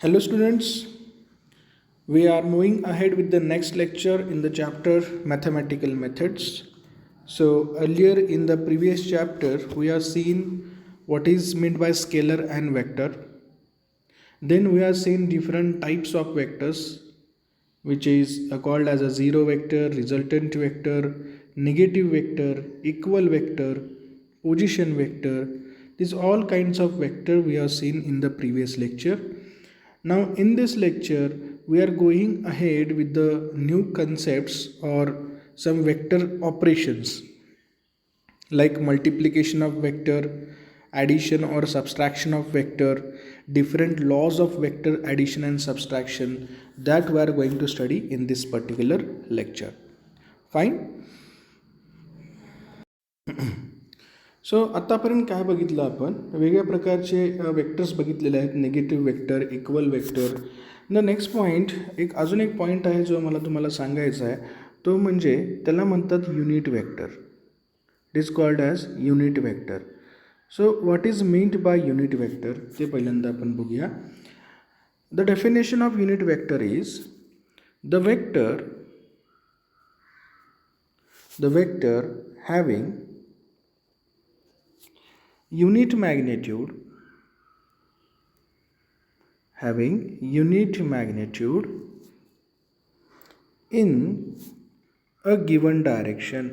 Hello students, we are moving ahead with the next lecture in the chapter Mathematical Methods. So earlier in the previous chapter we have seen what is meant by scalar and vector. Then we have seen different types of vectors which is called as a zero vector, resultant vector, negative vector, equal vector, position vector. These all kinds of vector we have seen in the previous lecture. Now in this lecture we are going ahead with the new concepts or some vector operations like multiplication of vector, addition or subtraction of vector, different laws of vector addition and subtraction that we are going to study in this particular lecture. Fine. So आतापर्यंत काय बघितलं आपण वेगळ्या प्रकारचे vectors बघितलेले आहेत negative vector equal vector. The next point एक अजून एक पॉईंट आहे जो मला तुम्हाला सांगायचा आहे तो म्हणजे त्याला म्हणतात unit vector. It is called as unit vector. So what is meant by unit vector ते पहिल्यांदा आपण बघूया. The definition of unit vector is the vector having unit magnitude in a given direction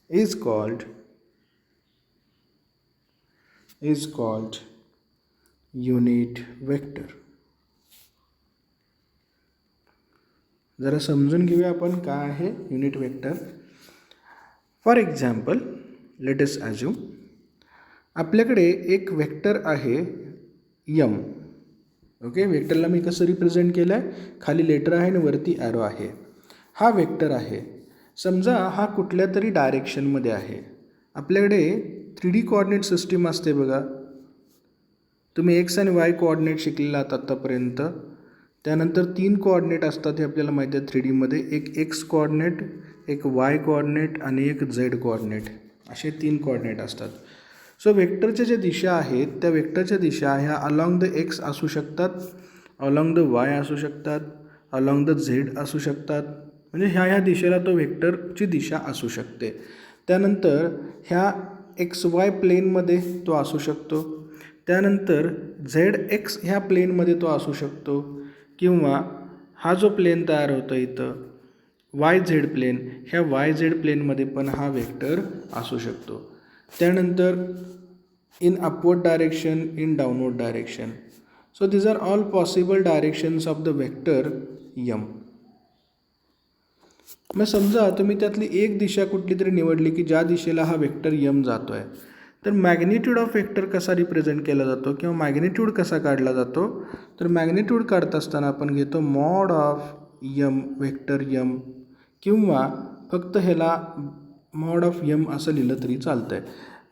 is called unit vector. जरा समजून घेऊया आपण काय आहे unit vector. For example let us assume आपल्याकडे एक वेक्टर आहे यम. ओके, वेक्टरला मी कसं रिप्रेझेंट केलं आहे, खाली लेटर आहे आणि वरती ॲरो आहे. हा वेक्टर आहे. समजा हा कुठल्या तरी डायरेक्शनमध्ये आहे. आपल्याकडे 3D कोऑर्डिनेट सिस्टीम असते बघा. तुम्ही एक्स आणि वाय कोऑर्डिनेट शिकलेला आहात आत्तापर्यंत. त्यानंतर 3 कोऑर्डिनेट असतात हे आपल्याला माहिती आहे 3D मध्ये. एक एक्स कोऑर्डिनेट, एक वाय कोऑर्डिनेट आणि एक झेड कोऑर्डिनेट, असे 3 कोऑर्डिनेट असतात. सो वेक्टरच्या ज्या दिशा आहेत त्या वेक्टरच्या दिशा ह्या अलॉंग द एक्स असू शकतात, अलॉंग द वाय असू शकतात, अलॉंग द झेड असू शकतात. म्हणजे ह्या दिशेला तो वेक्टरची दिशा असू शकते. त्यानंतर ह्या एक्स वाय प्लेनमध्ये तो असू शकतो. त्यानंतर झेड एक्स ह्या प्लेनमध्ये तो असू शकतो. किंवा हा जो प्लेन तयार होतो इथं वाय झेड प्लेन, ह्या वाय झेड प्लेनमध्ये पण हा वेक्टर असू शकतो. त्यानंतर in upward direction, in downward direction. So these are all possible directions of the vector m. मग समजा तुम्ही त्यातली एक दिशा कुठली तरी निवडली की ज्या दिशेला हा वेक्टर यम जातो आहे. तर मॅग्निट्यूड ऑफ वेक्टर कसा रिप्रेझेंट केला जातो किंवा मॅग्निट्यूड कसा काढला जातो. तर मॅग्निट्यूड काढत असताना आपण घेतो mod of m vector m, किंवा फक्त ह्याला मॉड ऑफ यम असं लिहिलं तरी चालतं आहे.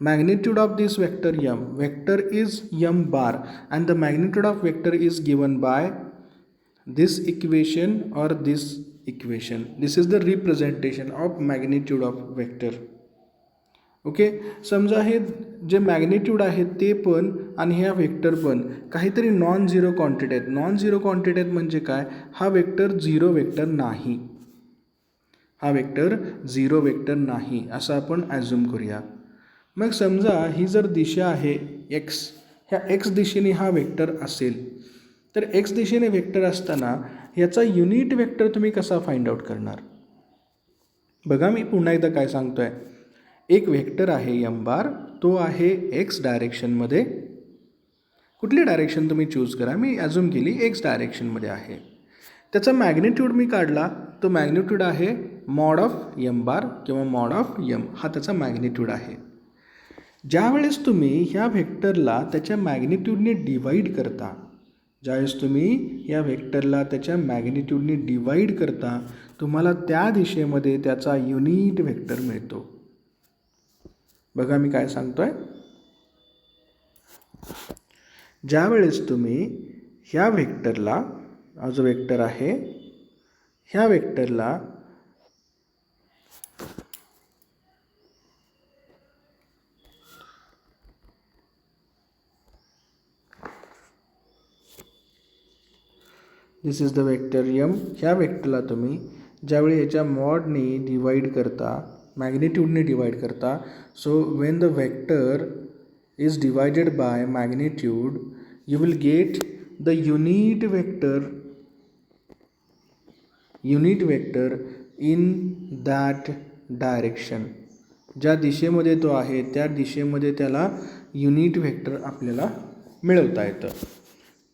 मॅग्निट्यूड ऑफ दिस वेक्टर यम, वेक्टर इज यम bar and the magnitude of vector is given by this equation और this equation. This is the representation of magnitude of vector. Okay, समजा हे जे मॅग्निट्यूड आहे ते पण आणि ह्या वेक्टर पण काहीतरी नॉन झिरो क्वांटिटी आहेत. नॉन झिरो क्वांटिटी आहेत म्हणजे काय, हा वेक्टर झिरो वेक्टर नाही, हा वेक्टर झिरो वेक्टर नाही असं आपण ॲझ्युम करूया. मग समजा ही जर दिशा आहे एक्स, ह्या एक्स दिशेने हा वेक्टर असेल, तर एक्स दिशेने वेक्टर असताना ह्याचा युनिट वेक्टर तुम्ही कसा फाइंड आउट करणार. बघा मी पुन्हा एकदा काय सांगतो आहे. एक वेक्टर आहे यम बार, तो आहे एक्स डायरेक्शनमध्ये. कुठली डायरेक्शन तुम्ही चूज करा, मी ॲझ्युम केली एक्स डायरेक्शनमध्ये आहे. त्याचा मॅग्निट्यूड मी काढला, तो मॅग्निट्यूड आहे मॉड ऑफ यम बार किंवा मॉड ऑफ यम, हा त्याचा मॅग्निट्यूड आहे. ज्यावेळेस तुम्ही ह्या व्हेक्टरला त्याच्या मॅग्निट्यूडने डिवाईड करता, ज्यावेळेस तुम्ही या व्हेक्टरला त्याच्या मॅग्निट्यूडने डिवाईड करता, तुम्हाला त्या दिशेमध्ये त्याचा युनिट व्हेक्टर मिळतो. बघा मी काय सांगतो आहे. ज्यावेळेस तुम्ही ह्या व्हेक्टरला, हा जो वेक्टर आहे ह्या वेक्टरला दिस इज द वेक्टर यम. ह्या वेक्टरला तुम्ही ज्यावेळी ह्याच्या मॉडने डिवाईड करता, मॅग्निट्यूडने डिवाईड करता, so when the vector is divided by magnitude you will get the unit vector in that direction. ज्या दिशेमध्ये तो आहे त्या दिशेमध्ये त्याला युनिट वेक्टर आपल्याला मिळवता येतं.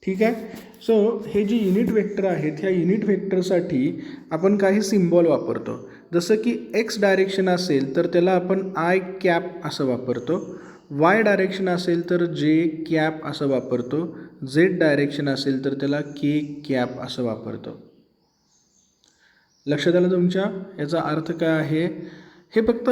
ठीक आहे. सो हे जे युनिट वेक्टर आहेत ह्या युनिट वेक्टरसाठी आपण काही सिम्बॉल वापरतो. जसं की एक्स डायरेक्शन असेल तर त्याला आपण आय कॅप असं वापरतो, वाय डायरेक्शन असेल तर जे कॅप असं वापरतो, झेड डायरेक्शन असेल तर त्याला के कॅप असं वापरतो. लक्षात आलं तुमच्या? याचा अर्थ काय आहे? हे फक्त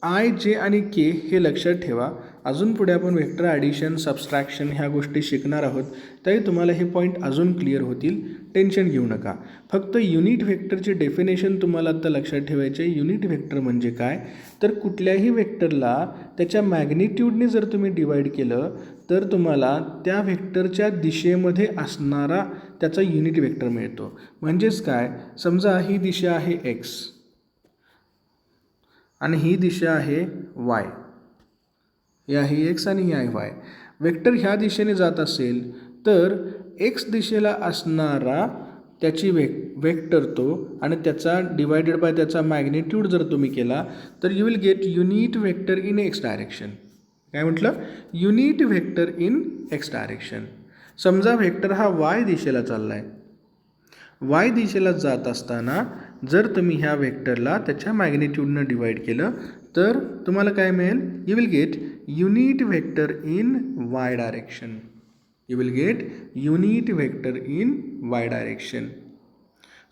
आय, जे आणि के हे लक्षात ठेवा. अजून पुढे आपण वेक्टर ॲडिशन, सबस्ट्रॅक्शन ह्या गोष्टी शिकणार आहोत, तरी तुम्हाला हे पॉईंट अजून क्लिअर होतील. टेन्शन घेऊ नका. फक्त युनिट व्हेक्टरची डेफिनेशन तुम्हाला आता लक्षात ठेवायचे. युनिट व्हेक्टर म्हणजे काय? तर कुठल्याही व्हेक्टरला त्याच्या मॅग्निट्यूडने जर तुम्ही डिवाईड केलं तर तुम्हाला त्या व्हेक्टरच्या दिशेमध्ये असणारा त्याचा युनिट व्हेक्टर मिळतो. म्हणजेच काय? समजा ही दिशा आहे एक्स आणि ही दिशा आहे वाय. ही आहे एक्स आणि ही आहे वाय. वेक्टर ह्या दिशेने जात असेल तर एक्स दिशेला असणारा त्याची वेक्टर तो आणि त्याचा डिवायडेड बाय त्याचा मॅग्निट्यूड जर तुम्ही केला तर you will gate unit vector in x direction. काय म्हटलं? Unit vector in x direction. समजा वेक्टर हा वाय दिशेला चालला आहे. वाय दिशेला जात असताना जर तुम्ही ह्या वेक्टरला त्याच्या मॅग्निट्यूडनं डिवाईड केलं तर तुम्हाला काय मिळेल? You will gate unit vector in Y direction. You will gate unit vector in Y direction.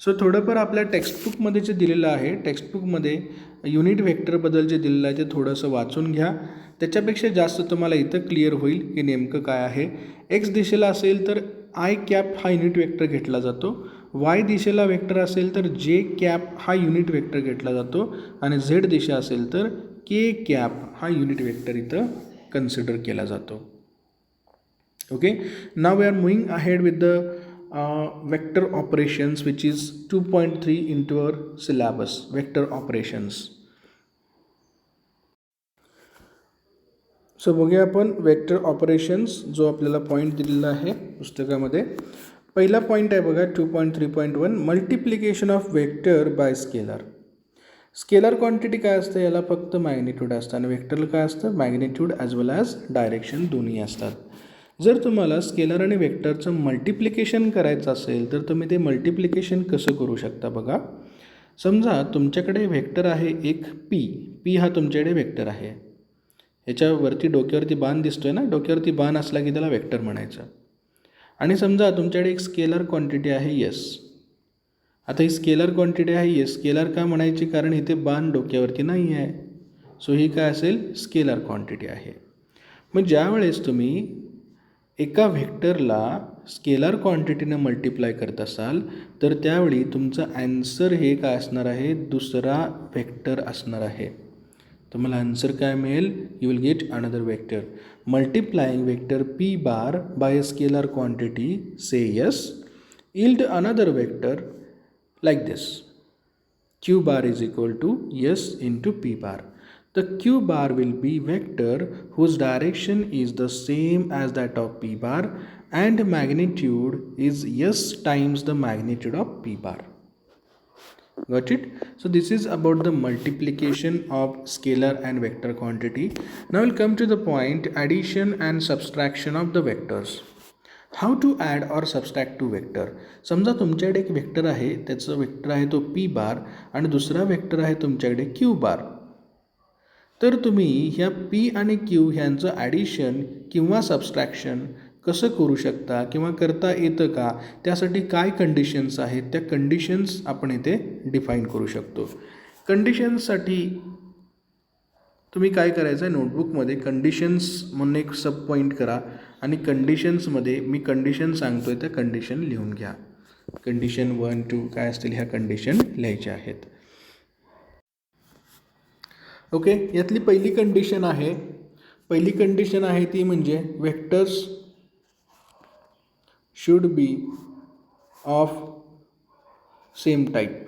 So थोडंफार आपल्या टेक्स्टबुकमध्ये जे दिलेलं आहे, टेक्स्टबुकमध्ये युनिट व्हेक्टरबद्दल जे दिलेलं आहे ते थोडंसं वाचून घ्या. त्याच्यापेक्षा जास्त तुम्हाला इथं क्लिअर होईल की नेमकं काय आहे. एक्स दिशेला असेल तर आय कॅप हा युनिट वेक्टर घेतला जातो. वाय दिशेला वेक्टर असेल तर जे कॅप हा युनिट वेक्टर घेतला जातो आणि झेड दिशा असेल तर के कॅप हा युनिट वेक्टर इथं कन्सिडर केला जातो. Okay. Now we are moving ahead with the vector operations which is 2.3 into our syllabus, vector operations. So बघूया आपण वेक्टर ऑपरेशन्स जो आपल्याला पॉईंट दिलेला आहे पुस्तकामध्ये. पहिला पॉईंट आहे बघा 2.3.1 multiplication of vector by scalar. Scalar quantity काय असतं? याला फक्त मॅग्निट्यूड असतं आणि वेक्टरला काय असतं? मॅग्निट्यूड ॲज वेल ॲज डायरेक्शन दोन्ही असतात. जर तुम्हाला स्केलर आणि वेक्टरचं मल्टिप्लिकेशन करायचं असेल तर तुम्ही ते मल्टिप्लिकेशन कसं करू शकता बघा. समजा तुमच्याकडे वेक्टर आहे एक पी हा तुमच्याकडे वेक्टर आहे. याच्यावरती डोक्यावरती बाण दिसतोय ना, डोक्यावरती बाण असला की त्याला वेक्टर म्हणायचं. आणि समजा तुमच्याकडे एक स्केलर क्वांटिटी आहे यस. आता ही स्केलर क्वांटिटी आहे यस. स्केलर का म्हणायची? कारण इथे बाण डोक्यावरती नाही आहे. सो ही काय असेल? स्केलर क्वांटिटी आहे. मग ज्यावेळेस तुम्ही एका व्हेक्टरला स्केलर क्वांटिटीनं मल्टिप्लाय करत असाल तर त्यावेळी तुमचं ॲन्सर हे काय असणार आहे? दुसरा व्हेक्टर असणार आहे. तुम्हाला आन्सर काय मिळेल? You will get another vector. Multiplying vector p bar by a scalar quantity से yes yield another vector like this. Q bar is equal to S into P bar. The Q bar will be vector whose direction is the same as that of P bar and magnitude is S times the magnitude of P bar. Got it? So this is about the multiplication of scalar and vector quantity. Now we'll come to the point addition and subtraction of the vectors. How to add or subtract two vector. समजा तुमच्याकडे एक vector आहे, त्याचं vector आहे तो P बार आणि दुसरा vector आहे तुमच्याकडे क्यू बार. तर तुम्ही ह्या पी आणि क्यू ह्यांचं ॲडिशन किंवा सबस्ट्रॅक्शन कसं करू शकता किंवा करता येतं का? त्यासाठी काय कंडिशन्स आहेत त्या कंडिशन्स आपण इथे डिफाईन करू शकतो. कंडिशन्ससाठी तुम्ही काय करायचं आहे? नोटबुकमध्ये कंडिशन्स म्हणून एक सब पॉईंट करा आणि कंडिशन्समध्ये मी कंडिशन सांगतो आहे त्या कंडिशन लिहून घ्या. कंडिशन 1, 2 काय असतील ह्या कंडिशन लिहायच्या आहेत. ओके. यातली पहिली कंडिशन आहे ती म्हणजे vectors should be of same type.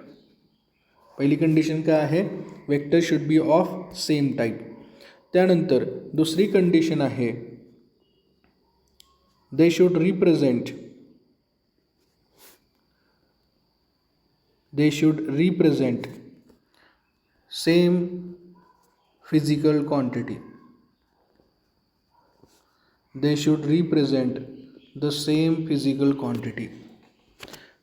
पहिली कंडिशन काय आहे, vector should be of same type. त्यानंतर दुसरी कंडिशन आहे, दे should represent same physical quantity. They should represent the same physical quantity.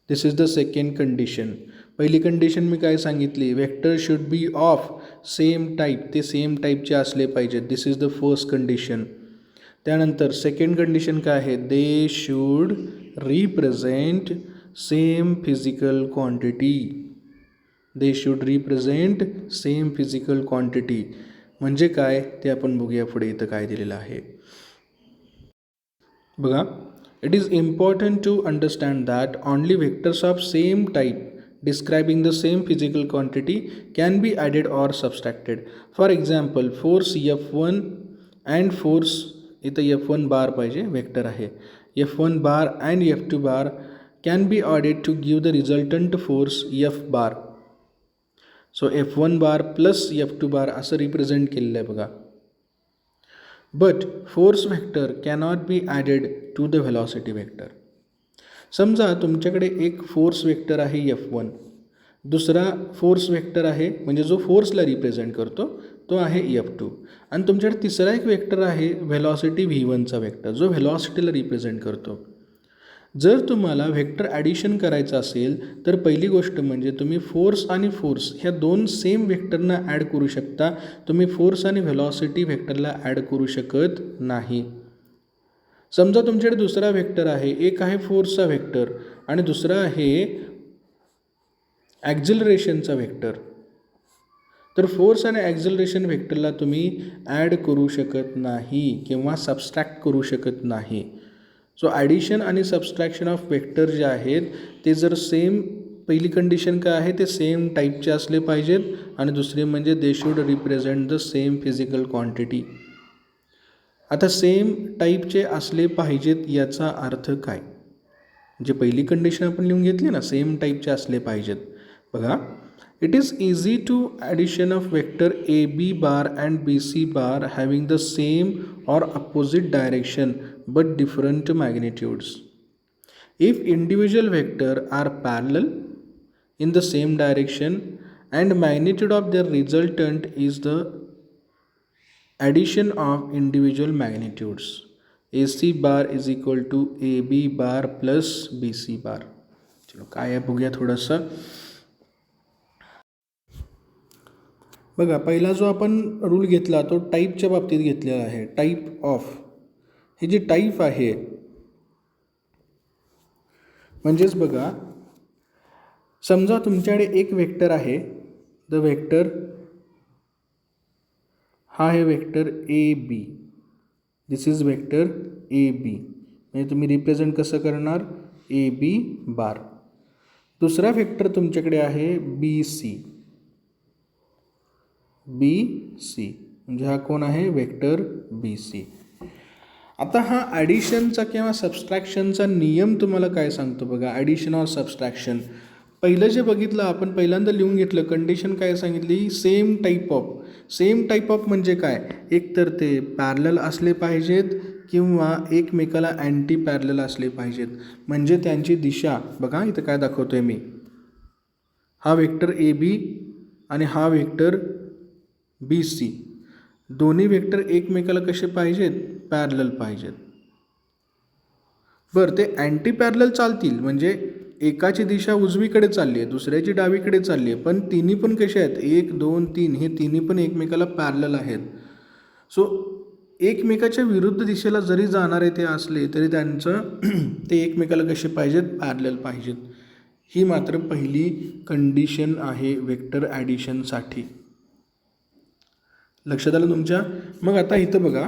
This is the second condition. पहिली condition मी काय सांगितली, vector should be of same type, ते same टाईपचे असले पाहिजेत. दिस इज द फर्स्ट कंडिशन. त्यानंतर सेकंड कंडिशन काय आहे, दे should represent same physical quantity. They should represent same physical quantity म्हणजे काय ते आपण बघूया पुढे इथं काय दिलेलं आहे. बघा, it is important to understand that only vectors of same type describing the same physical quantity can be added or subtracted. For example, force F1 and force, इथं F1 बार पाहिजे, वेक्टर आहे, F1 bar and F2 bar can be added to give the resultant force F bar. So F1 bar plus F2 bar असं represent केलेलं आहे बघा. But force vector cannot be added to the velocity vector. समजा तुमच्याकडे एक force vector आहे F1, दुसरा force vector आहे म्हणजे जो फोर्सला रिप्रेझेंट करतो तो आहे F2, आणि तुमच्याकडे तिसरा एक व्हेक्टर आहे व्हेलॉसिटी V1चा व्हेक्टर जो व्हेलॉसिटीला रिप्रेझेंट करतो. जर तुम्हाला व्हेक्टर ॲडिशन करायचं असेल तर पहिली गोष्ट म्हणजे तुम्ही फोर्स आणि फोर्स ह्या दोन सेम व्हेक्टरना ॲड करू शकता. तुम्ही फोर्स आणि व्हेलॉसिटी व्हेक्टरला ॲड करू शकत नाही. समजा तुमच्याकडे दुसरा व्हेक्टर आहे, एक आहे फोर्सचा व्हेक्टर आणि दुसरा आहे ॲक्झलरेशनचा व्हेक्टर. तर फोर्स आणि ॲक्झलरेशन व्हेक्टरला तुम्ही ॲड करू शकत नाही किंवा सबस्ट्रॅक्ट करू शकत नाही. सो ॲडिशन आणि सबस्ट्रॅक्शन ऑफ वेक्टर जे आहेत ते जर सेम, पहिली कंडिशन काय आहे, ते सेम टाईपचे असले पाहिजेत, आणि दुसरे म्हणजे दे should represent the same physical quantity. आता सेम टाईपचे असले पाहिजेत याचा अर्थ काय, जे पहिली कंडिशन आपण लिहून घेतली ना, सेम टाईपचे असले पाहिजेत. बघा, it is easy to addition of vector AB bar and BC bar having the same or opposite direction but different magnitudes. If individual vector are parallel in the same direction and magnitude of their resultant is the addition of individual magnitudes. AC bar is equal to AB bar plus BC bar. चलो काय आहे बघूया थोडंसं. बघा, पहिला जो आपण rule घेतला तो टाईपच्या बाबतीत घेतलेला आहे. टाईप ऑफ, हे जे टाईप आहे म्हणजेच बघा, समजा तुमच्याकडे एक वेक्टर आहे, द वेक्टर हा आहे vector AB. This is vector AB, म्हणजे तुम्ही रिप्रेझेंट कसं करणार, AB बार. दुसरा वेक्टर तुमच्याकडे आहे BC म्हणजे हा कोण आहे, वेक्टर BC. आता हा ॲडिशनचा किंवा सबस्ट्रॅक्शनचा नियम तुम्हाला काय सांगतो बघा. ॲडिशन ऑर सबस्ट्रॅक्शन, पहिलं जे बघितलं आपण, पहिल्यांदा लिहून घेतलं, कंडिशन काय सांगितली, same type of. Same type of म्हणजे काय, एक तर ते पॅरलल असले पाहिजेत किंवा एकमेकाला अँटी पॅरलल असले पाहिजेत. म्हणजे त्यांची दिशा बघा, इथं काय दाखवतोय मी, हा वेक्टर AB आणि हा वेक्टर BC, दोन्ही वेक्टर एकमेकाला कसे पाहिजेत, पॅरलल पाहिजेत. बरं, ते अँटी पॅरलल चालतील, म्हणजे एकाची दिशा उजवीकडे चालली आहे, दुसऱ्याची डावीकडे चालली आहे, पण तिन्ही पण कसे आहेत, 1 2 3, हे तिन्ही पण एकमेकाला पॅरलल आहेत. सो एकमेकाच्या विरुद्ध दिशेला जरी जाणारे ते असले तरी त्यांचं ते एकमेकाला कसे पाहिजेत, पॅरलल पाहिजेत. ही मात्र पहिली कंडिशन आहे वेक्टर ॲडिशनसाठी. लक्षात आलं तुमच्या. मग आता इथं बघा,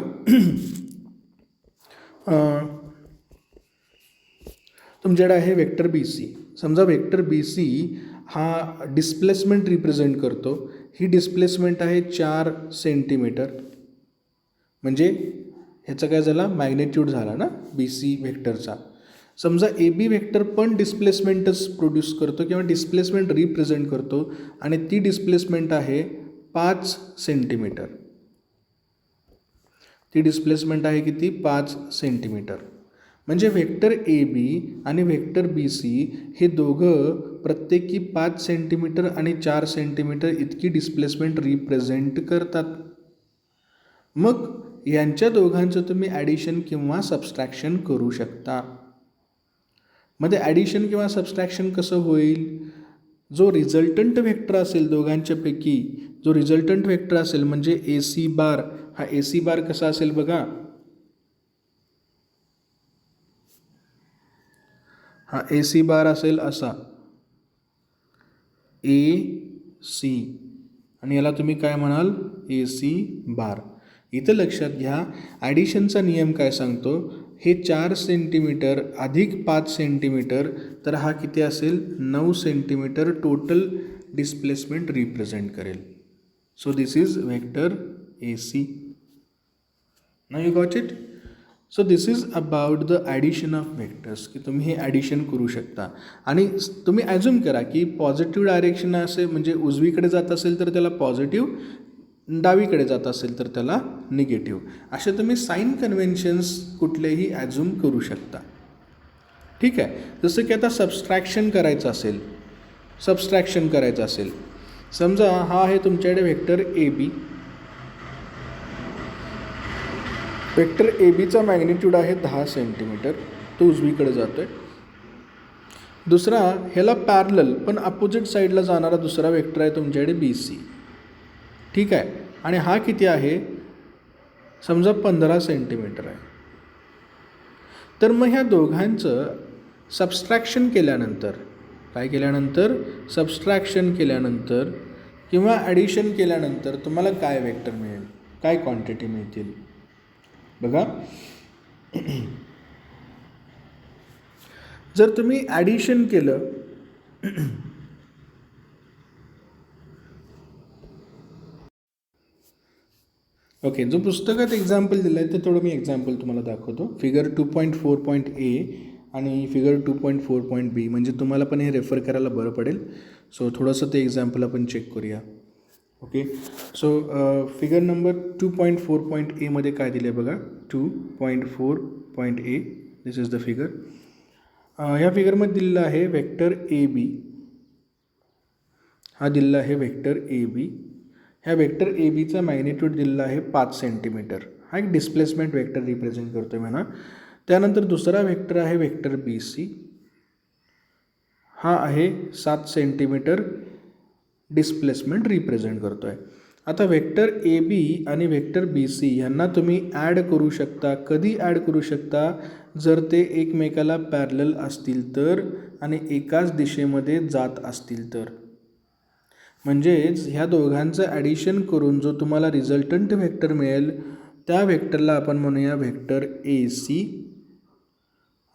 तुमच्याकडे आहे वेक्टर BC. समजा वेक्टर BC हा डिस्प्लेसमेंट रिप्रेझेंट करतो. ही डिस्प्लेसमेंट आहे 4 सेंटीमीटर, म्हणजे ह्याचा काय झाला, मॅग्नेट्यूड झाला ना BC वेक्टरचा. समजा ए बी व्हेक्टर पण डिस्प्लेसमेंटच प्रोड्यूस करतो किंवा डिस्प्लेसमेंट रिप्रेझेंट करतो आणि ती डिस्प्लेसमेंट आहे 5 सेंटीमीटर. ती डिस्प्लेसमेंट आहे किती? 5 सेंटीमीटर. म्हणजे व्हेक्टर ए बी आणि व्हेक्टर बी सी हे दोघं प्रत्येकी 5 सेंटीमीटर आणि 4 सेंटीमीटर इतकी डिस्प्लेसमेंट रिप्रेझेंट करतात. मग यांच्या दोघांचं तुम्ही ॲडिशन किंवा सबस्ट्रॅक्शन करू शकता. मध्ये ॲडिशन किंवा सबस्ट्रॅक्शन कसं होईल? जो रिझल्टंट व्हेक्टर असेल दोघांच्यापैकी, जो रिझल्टंट व्हेक्टर असेल म्हणजे ए सी बार, हा ए सी बार कसा असेल बघा, हा ए सी बार असेल असा ए सी, आणि याला तुम्ही काय म्हणाल? ए सी बार. इथं लक्षात घ्या ॲडिशनचा नियम काय सांगतो, हे 4 सेंटीमीटर अधिक 5 सेंटीमीटर, तर हा किती असेल? 9 सेंटीमीटर टोटल डिस्प्लेसमेंट रिप्रेझेंट करेल. So this is vector A C. Now you got it. So this is about the addition of vectors, की तुम्ही हे ॲडिशन करू शकता. आणि तुम्ही ॲज्युम करा की पॉझिटिव्ह डायरेक्शन असे म्हणजे उजवीकडे जात असेल तर त्याला पॉझिटिव्ह, डावीकडे जात असेल तर त्याला निगेटिव्ह. असे तुम्ही साईन कन्व्हेन्शन्स कुठलेही ॲज्युम करू शकता. ठीक आहे. जसं की आता सबस्ट्रॅक्शन करायचं असेल, समजा हा आहे तुमच्याकडे vector A B. Vector A बीचा मॅग्निट्यूड आहे 10 सेंटीमीटर, तो उजवीकडे जातो आहे. दुसरा ह्याला पॅरलल पण अपोजिट साईडला जाणारा दुसरा व्हेक्टर आहे तुमच्याकडे बी सी. ठीक आहे. आणि हा किती आहे? समजा 15 सेंटीमीटर आहे. तर मग ह्या दोघांचं सबस्ट्रॅक्शन केल्यानंतर, काय केल्यानंतर? सबस्ट्रॅक्शन केल्यानंतर किंवा ॲडिशन केल्यानंतर तुम्हाला काय व्हेक्टर मिळेल, काय क्वांटिटी मिळतील? बघा, जर तुम्ही ॲडिशन केलं, ओके, जो पुस्तकात एक्झाम्पल दिलं आहे ते थोडं मी एक्झाम्पल तुम्हाला दाखवतो. फिगर 2.4.A आणि फिगर 2.4.B, म्हणजे तुम्हाला पण हे रेफर करायला बरं पडेल. सो थोडंसं ते एक्झाम्पल आपण चेक करूया. Okay. So figure number 2.4.A मध्ये काय दिलं आहे बघा, 2.4.A, this is the figure. ह्या फिगरमध्ये दिलेलं आहे व्हेक्टर ए बी. हा दिलेला आहे व्हेक्टर ए बी. ह्या व्हेक्टर ए बीचा मॅग्निट्यूड दिलेला आहे 5 सेंटीमीटर. हा एक डिस्प्लेसमेंट व्हेक्टर रिप्रेझेंट करतो म्हणा. त्यानंतर दुसरा व्हेक्टर आहे व्हेक्टर बी सी. हा आहे 7 सेंटीमीटर डिस्प्लेसमेंट रिप्रेझेंट करतो आहे. आता व्हेक्टर ए बी आणि व्हेक्टर बी सी ह्यांना तुम्ही ॲड करू शकता. कधी ॲड करू शकता? जर ते एकमेकाला पॅरलल असतील तर आणि एकाच दिशेमध्ये जात असतील तर. म्हणजेच ह्या दोघांचं ॲडिशन करून जो तुम्हाला रिझल्टंट व्हेक्टर मिळेल त्या व्हेक्टरला आपण म्हणूया व्हेक्टर ए सी.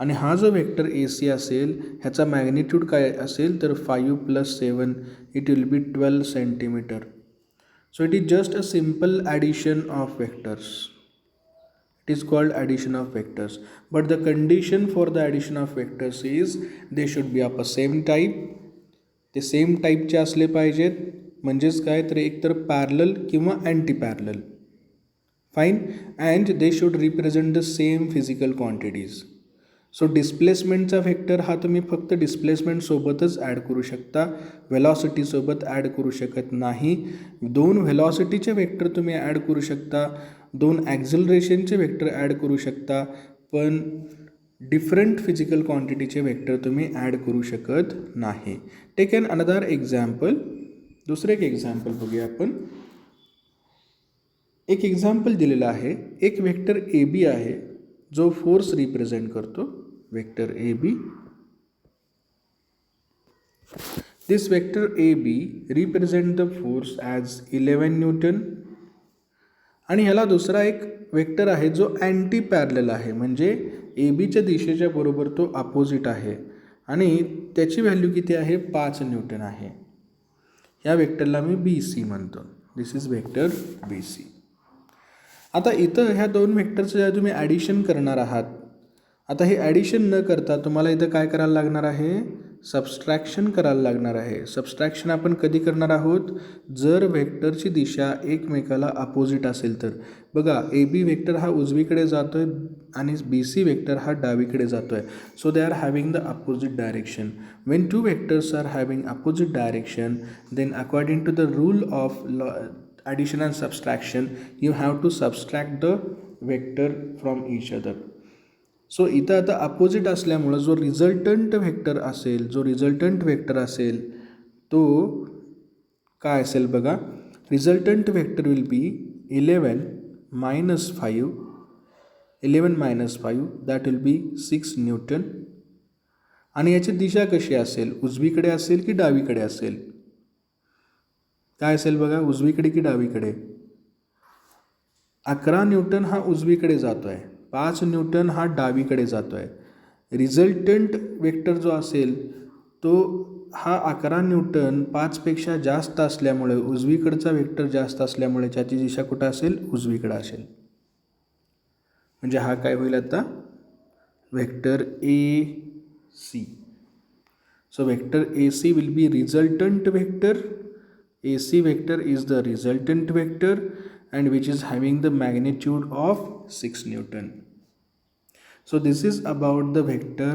आणि हा जो व्हेक्टर ए सी असेल ह्याचा मॅग्निट्यूड काय असेल तर 5 + 7, it will be 12 centimetre. So it is just a simple addition of vectors. It is called addition of vectors. But the condition for the addition of vectors is they should be of a same type. ते same टाईपचे असले पाहिजेत. म्हणजेच काय तर एकतर parallel किंवा anti parallel. Fine. And they should represent the same physical quantities. So डिस्प्लेसमेंटचा व्हेक्टर हा तुम्ही फक्त डिस्प्लेसमेंटसोबतच ॲड करू शकता, व्हेलॉसिटीसोबत ॲड करू शकत नाही. 2 व्हेलॉसिटीचे व्हेक्टर तुम्ही ॲड करू शकता, 2 ॲक्झलरेशनचे व्हेक्टर ॲड करू शकता, पण डिफरंट फिजिकल क्वांटिटीचे व्हेक्टर तुम्ही ॲड करू शकत नाही. Take an another example. दुसरं एक एक्झाम्पल बघूया आपण. एक एक्झाम्पल दिलेलं आहे. एक व्हेक्टर ए बी आहे जो फोर्स रिप्रेझेंट करतो. Vector A B. This vector A B represent the force as 11 newton. आणि ह्याला दुसरा एक व्हेक्टर आहे जो अँटी पॅरलल आहे, म्हणजे ए बीच्या दिशेच्या बरोबर तो अपोजिट आहे आणि त्याची व्हॅल्यू किती आहे? 5 न्यूटन आहे. या व्हेक्टरला मी बी सी म्हणतो. दिस इज व्हेक्टर बी सी. आता इथं ह्या 2 व्हेक्टरचं जेव्हा तुम्ही ॲडिशन करणार आहात, आता हे ॲडिशन न करता तुम्हाला इथं काय करायला लागणार आहे, सबस्ट्रॅक्शन करायला लागणार आहे. सबस्ट्रॅक्शन आपण कधी करणार आहोत, जर व्हेक्टरची दिशा एकमेकाला अपोजिट असेल तर. बघा ए बी व्हेक्टर हा उजवीकडे जातो आहे आणि बी सी व्हेक्टर हा डावीकडे जातो आहे. So they are having the opposite direction. When two vectors are having opposite direction, then according to the rule of addition and subtraction, you have to subtract the vector from each other. So इथं आता opposite असल्यामुळं जो resultant vector असेल तो काय असेल बघा, resultant vector will be 11 minus 5 that will be 6 Newton. आणि याची दिशा कशी असेल, उजवीकडे असेल की डावीकडे असेल, काय असेल बघा, उजवीकडे की डावीकडे. 11 न्यूटन हा उजवीकडे जातो आहे, 5 न्यूटन हा डावीकडे जातो आहे. रिझल्टंट वेक्टर जो असेल तो हा 11 न्यूटन 5पेक्षा जास्त असल्यामुळे, उजवीकडचा वेक्टर जास्त असल्यामुळे त्याची दिशा कुठं असेल, उजवीकडे असेल. म्हणजे हा काय होईल आता, vector A C. So vector A C will be resultant vector. AC vector is the resultant vector and which is having the magnitude of 6 Newton. So this is about the vector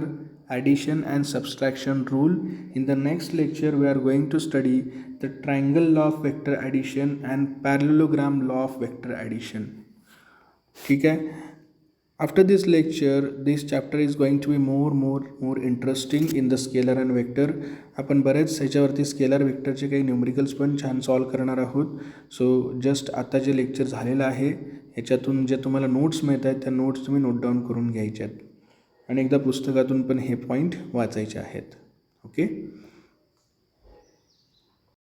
addition and subtraction rule. In the next lecture we are going to study the triangle law of vector addition and parallelogram law of vector addition. ठीक है. After this lecture, this chapter is going to be more interesting in the scalar and vector. आपण बरेच ह्याच्यावरती scalar वेक्टरचे काही numericals पण छान solve करणार आहोत. सो जस्ट आता जे लेक्चर झालेलं आहे ह्याच्यातून जे तुम्हाला नोट्स मिळत आहेत त्या नोट्स तुम्ही नोट डाऊन करून घ्यायचे आहेत आणि एकदा पुस्तकातून पण हे पॉईंट वाचायचे आहेत. ओके.